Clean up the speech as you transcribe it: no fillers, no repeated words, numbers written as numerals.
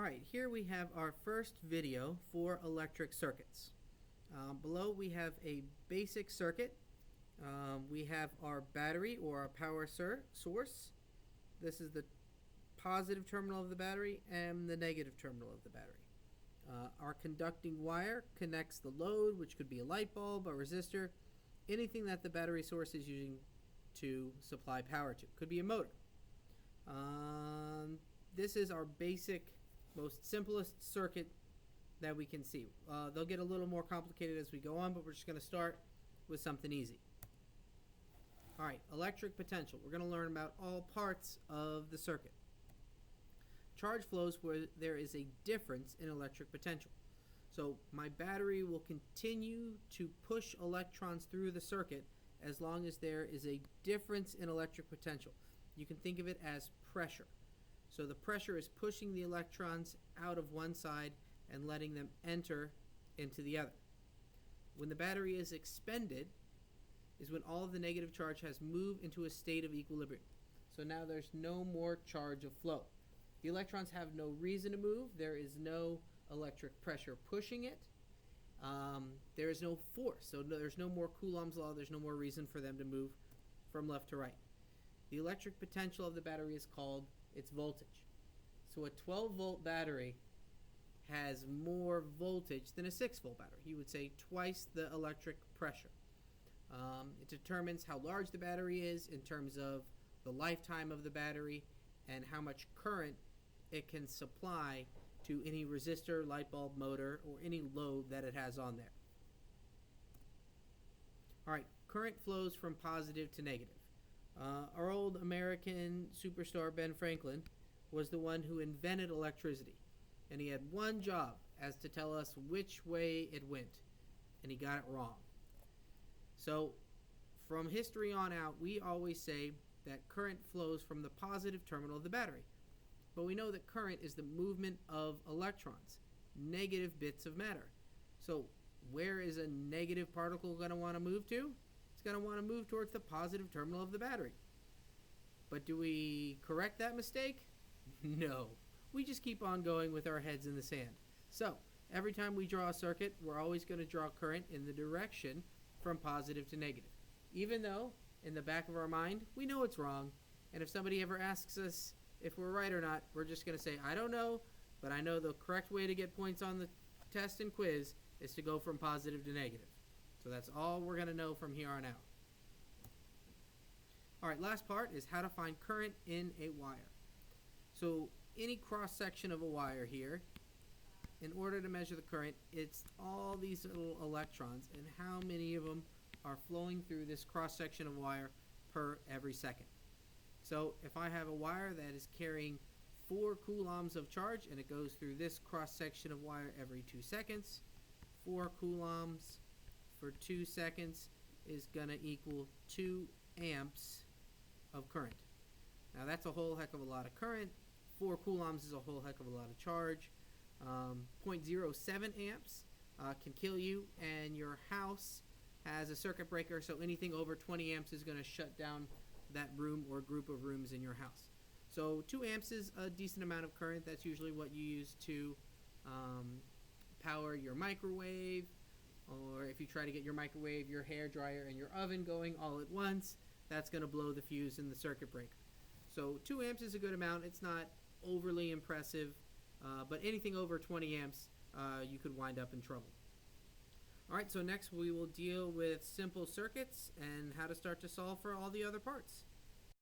Alright, here we have our first video for electric circuits. Below we have a basic circuit. We have our battery or our power source. This is the positive terminal of the battery and the negative terminal of the battery. Our conducting wire connects the load, which could be a light bulb, a resistor, anything that the battery source is using to supply power to. Could be a motor. This is our basic, most simplest circuit that we can see. They'll get a little more complicated as we go on, but we're just going to start with something easy. Alright, electric potential. We're going to learn about all parts of the circuit. Charge flows where there is a difference in electric potential. So my battery will continue to push electrons through the circuit as long as there is a difference in electric potential. You can think of it as pressure. So the pressure is pushing the electrons out of one side and letting them enter into the other. When the battery is expended is when all of the negative charge has moved into a state of equilibrium. So now there's no more charge of flow. The electrons have no reason to move. There is no electric pressure pushing it. There is no force. So there's no more Coulomb's law. There's no more reason for them to move from left to right. The electric potential of the battery is called its voltage. So a 12-volt battery has more voltage than a 6-volt battery. You would say twice the electric pressure. It determines how large the battery is in terms of the lifetime of the battery and how much current it can supply to any resistor, light bulb, motor, or any load that it has on there. Alright, current flows from positive to negative. Our old American superstar Ben Franklin was the one who invented electricity. And he had one job as to tell us which way it went. And he got it wrong. So from history on out, we always say that current flows from the positive terminal of the battery. But we know that current is the movement of electrons, negative bits of matter. So where is a negative particle going to want to move to? It's going to want to move towards the positive terminal of the battery. But do we correct that mistake? No. We just keep on going with our heads in the sand. So every time we draw a circuit, we're always going to draw current in the direction from positive to negative. Even though in the back of our mind, we know it's wrong. And if somebody ever asks us if we're right or not, we're just going to say, I don't know, but I know the correct way to get points on the test and quiz is to go from positive to negative. So that's all we're going to know from here on out. Alright, last part is how to find current in a wire. So any cross section of a wire here, in order to measure the current, it's all these little electrons and how many of them are flowing through this cross section of wire per every second. So if I have a wire that is carrying 4 coulombs of charge and it goes through this cross section of wire every 2 seconds, 4 coulombs for 2 seconds is going to equal 2 amps of current. Now that's a whole heck of a lot of current. 4 coulombs is a whole heck of a lot of charge. 0.07 amps can kill you, and your house has a circuit breaker, so anything over 20 amps is going to shut down that room or group of rooms in your house. So 2 amps is a decent amount of current. That's usually what you use to power your microwave, or if you try to get your microwave, your hair dryer, and your oven going all at once, that's going to blow the fuse in the circuit breaker. So 2 amps is a good amount. It's not overly impressive, but anything over 20 amps, you could wind up in trouble. Alright, so next we will deal with simple circuits and how to start to solve for all the other parts.